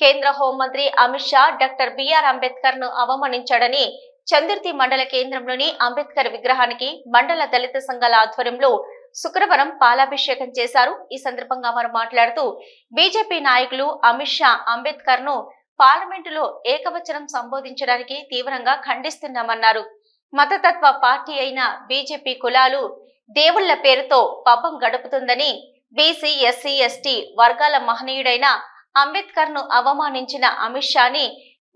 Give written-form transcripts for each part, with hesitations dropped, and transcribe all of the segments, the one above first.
కేంద్ర హోంమంత్రి Amit Shah doctor BR Ambedkar ను అవమానించాడని చందుర్తి మండల కేంద్రంలోని అంబేద్కర్ విగ్రహానికి మండల దళిత సంఘాల ఆధ్వర్యంలో శుక్రవారం పాలాభిషేకం చేశారు. ఈ సందర్భంగా వారు మాట్లాడుతూ బీజేపీ నాయకులు అమిత్ షా అంబేద్కర్ ను పార్లమెంటులో ఏకవచనం సంబోధించడానికి తీవ్రంగా ఖండిస్తున్నామన్నారు. మతతత్వ పార్టీ అయిన బీజేపీ కులాలు దేవుళ్ల పేరుతో పబ్బం గడుపుతుందని, బీసీ ఎస్సీ ఎస్టీ వర్గాల మహనీయుడైన అంబేద్కర్ ను అవమానించిన అమిత్ షాని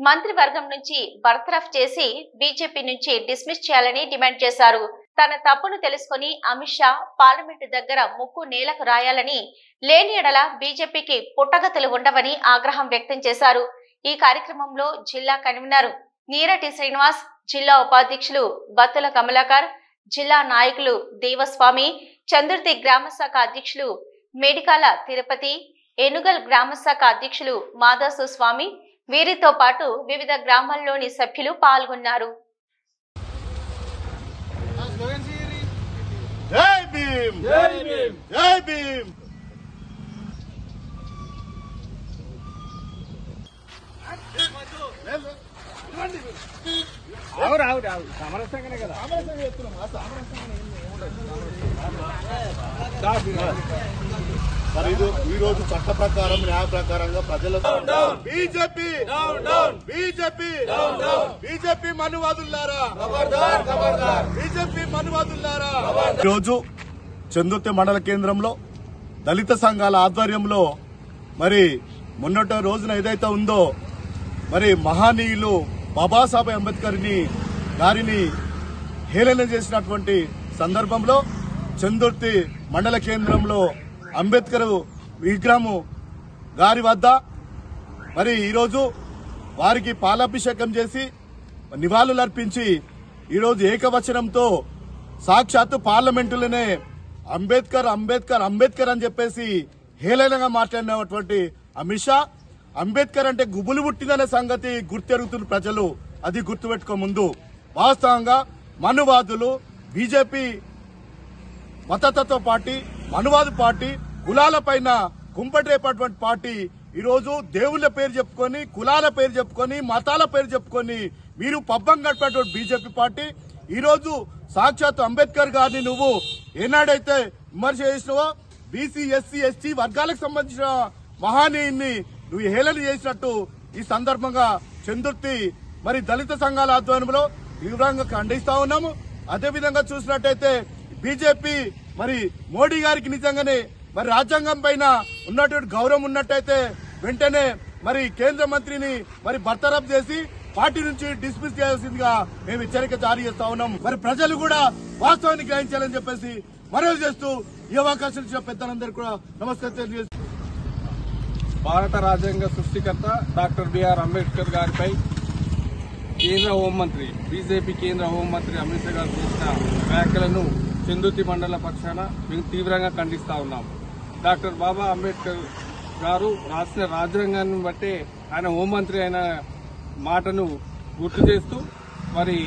మంత్రివర్గం నుంచి బర్తరఫ్ చేసి బీజేపీ నుంచి డిస్మిస్ చేయాలని డిమాండ్ చేశారు. తన తప్పును తెలుసుకుని అమిత్ షా పార్లమెంటు దగ్గర ముక్కు నేలకు రాయాలని, లేని ఎడల బీజేపీకి పుట్టగతులు ఉండవని ఆగ్రహం వ్యక్తం చేశారు. ఈ కార్యక్రమంలో జిల్లా కన్వీనర్ నీరటి శ్రీనివాస్, జిల్లా ఉపాధ్యక్షులు బత్తుల కమలాకర్, జిల్లా నాయకులు దేవస్వామి, చందుర్తి గ్రామశాఖ అధ్యక్షులు మేడికాల తిరుపతి, ఏనుగల్ గ్రామశాఖ అధ్యక్షులు మాదాసు స్వామి, వీరితో పాటు వివిధ గ్రామాల్లోని సభ్యులు పాల్గొన్నారు. జై భీమ్, జై భీమ్, జై భీమ్. సమరసంగానే కదా, సమరసంగా చెప్తున్నాం. మరి ఈ రోజు చట్ట ప్రకారం, న్యాయ ప్రకారంగా ప్రజలకు బీజేపీ బీజేపీ బీజేపీ మనువాదులారా, బీజేపీ మనువాదులారా. ఈరోజు చందుర్తి మండల కేంద్రంలో దళిత సంఘాల ఆధ్వర్యంలో మరి మొన్నటి రోజున ఏదైతే ఉందో మరి మహానీయులు బాబాసాహెబ్ అంబేద్కర్ గారిని హేళన చేసినటువంటి సందర్భంలో చందుర్తి మండల కేంద్రంలో అంబేద్కర్ విగ్రహం గారి వద్ద మరి ఈరోజు వారికి పాలాభిషేకం చేసి నివాళులు అర్పించి ఈరోజు ఏకవచనంతో సాక్షాత్తు పార్లమెంటులోనే అంబేద్కర్ అంబేద్కర్ అంబేద్కర్ అని చెప్పేసి హేళనగా మాట్లాడినటువంటి అమిత్ షా, అంబేద్కర్ అంటే గుబులు పుట్టిందనే సంగతి గుర్తెరుగుతున్న ప్రజలు అది గుర్తుపెట్టుకో ముందు. వాస్తవంగా మనువాదులు, బీజేపీ మతతత్వ పార్టీ, మనువాద పార్టీ, కులాల పైన కుంపటేపటువంటి పార్టీ ఈరోజు దేవుళ్ల పేరు చెప్పుకొని, కులాల పేరు చెప్పుకొని, మతాల పేరు చెప్పుకొని మీరు పబ్బం గడిపేటువంటి బీజేపీ పార్టీ ఈరోజు సాక్షాత్ అంబేద్కర్ గారిని నువ్వు ఏనాడైతే విమర్శ చేసినావో బీసీ ఎస్సీ ఎస్టీ వర్గాలకు సంబంధించిన మహానీయుని నువ్వు హేళన చేసినట్టు ఈ సందర్భంగా చందుర్తి మరి దళిత సంఘాల ఆధ్వర్యంలో తీవ్రంగా ఖండిస్తా ఉన్నాము. అదేవిధంగా చూసినట్టయితే బీజేపీ మరి మోడీ గారికి నిజంగానే మరి రాజ్యాంగం పైన ఉన్నటువంటి గౌరవం ఉన్నట్టయితే వెంటనే మరి కేంద్ర మంత్రిని మరి బర్తరఫ్ చేసి పార్టీ నుంచి డిస్మిస్ చేయాల్సిందిగా మేము హెచ్చరిక జారీ చేస్తా ఉన్నాం. మరి ప్రజలు కూడా వాస్తవాన్ని గ్రహించాలని చెప్పేసి మనవి చేస్తూ ఈ అవకాశం ఇచ్చిన పెద్దలందరూ కూడా నమస్కారం తెలియజేస్తూ భారత రాజ్యాంగ సృష్టికర్త డాక్టర్ బిఆర్ అంబేద్కర్ గారిపై కేంద్ర హోంమంత్రి, బీజేపీ కేంద్ర హోంమంత్రి అమిత్ షా గారు చేసిన వ్యాఖ్యలను చందుర్తి మండల పక్షాన మేము తీవ్రంగా ఖండిస్తా ఉన్నాం. డాక్టర్ బాబా అంబేద్కర్ గారు రాసిన రాజ్యాంగాన్ని బట్టే ఆయన హోంమంత్రి అయిన మాటను గుర్తు చేస్తూ మరి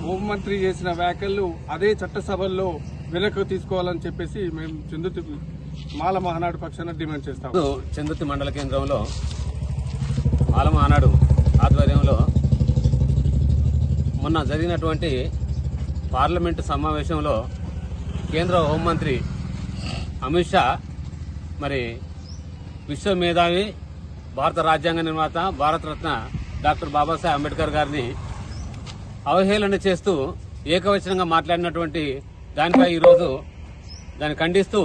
హోంమంత్రి చేసిన వ్యాఖ్యలు అదే చట్టసభల్లో వెనక్కి తీసుకోవాలని చెప్పేసి మేము చందుర్తి మాల మహానాడు పక్షాన డిమాండ్ చేస్తాం. చందుర్తి మండల కేంద్రంలో మాల మహానాడు ఆధ్వర్యంలో మొన్న జరిగినటువంటి పార్లమెంటు సమావేశంలో కేంద్ర హోంమంత్రి అమిత్ షా మరి విశ్వ మేధావి, భారత రాజ్యాంగ నిర్మాత, భారతరత్న డాక్టర్ బాబాసాహెబ్ అంబేద్కర్ గారిని అవహేళన చేస్తూ ఏకవచనంగా మాట్లాడినటువంటి దానిపై ఈరోజు దాన్ని ఖండిస్తూ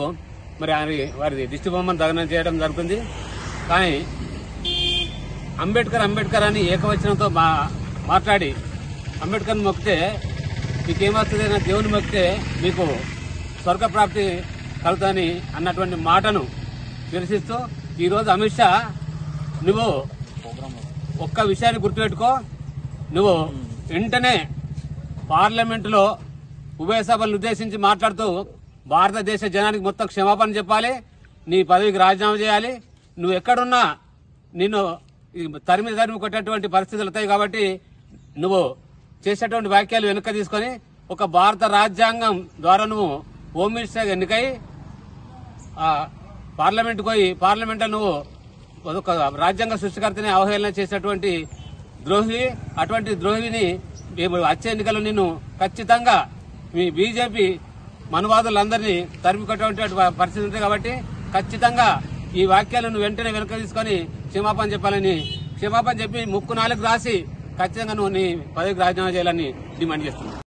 మరి వారి దిష్టిబొమ్మను దహనం చేయడం జరుగుతుంది. కానీ అంబేద్కర్ అంబేద్కర్ అని ఏకవచనంతో మాట్లాడి అంబేద్కర్ని మొక్కితే మీకేమవుతుంది, దేవుని మొక్కితే మీకు స్వర్గప్రాప్తి కలుగుతుందని అన్నటువంటి మాటను నిరసిస్తూ ఈరోజు అమిత్ షా నువ్వు ఒక్క విషయాన్ని గుర్తుపెట్టుకో, నువ్వు వెంటనే పార్లమెంటులో ఉభయ సభలను ఉద్దేశించి మాట్లాడుతూ భారతదేశ జనానికి మొత్తం క్షమాపణ చెప్పాలి, నీ పదవికి రాజీనామా చేయాలి. నువ్వు ఎక్కడున్నా నిన్ను తరిమి కొట్టేటువంటి పరిస్థితులు వస్తాయి. కాబట్టి నువ్వు చేసేటువంటి వ్యాఖ్యలు వెనుక తీసుకుని ఒక భారత రాజ్యాంగం ద్వారా నువ్వు హోమ్ మినిస్టర్ ఎన్నికై పార్లమెంట్కి పోయి పార్లమెంట్లో నువ్వు ఒక రాజ్యాంగ సృష్టికర్తని అవహేళన చేసినటువంటి ద్రోహి. అటువంటి ద్రోహిని మేము వచ్చే ఎన్నికల్లో నేను ఖచ్చితంగా మీ బీజేపీ మనువాదులందరినీ తరిమికొట్టేటువంటి పరిస్థితి ఉంది. కాబట్టి ఖచ్చితంగా ఈ వ్యాఖ్యలను వెంటనే వెనక తీసుకొని క్షమాపణ చెప్పాలని, క్షమాపణ చెప్పి ముక్కు 4 రాసి ఖచ్చితంగా నువ్వు నీ పదవికి రాజీనామా చేయాలని డిమాండ్ చేస్తున్నాను.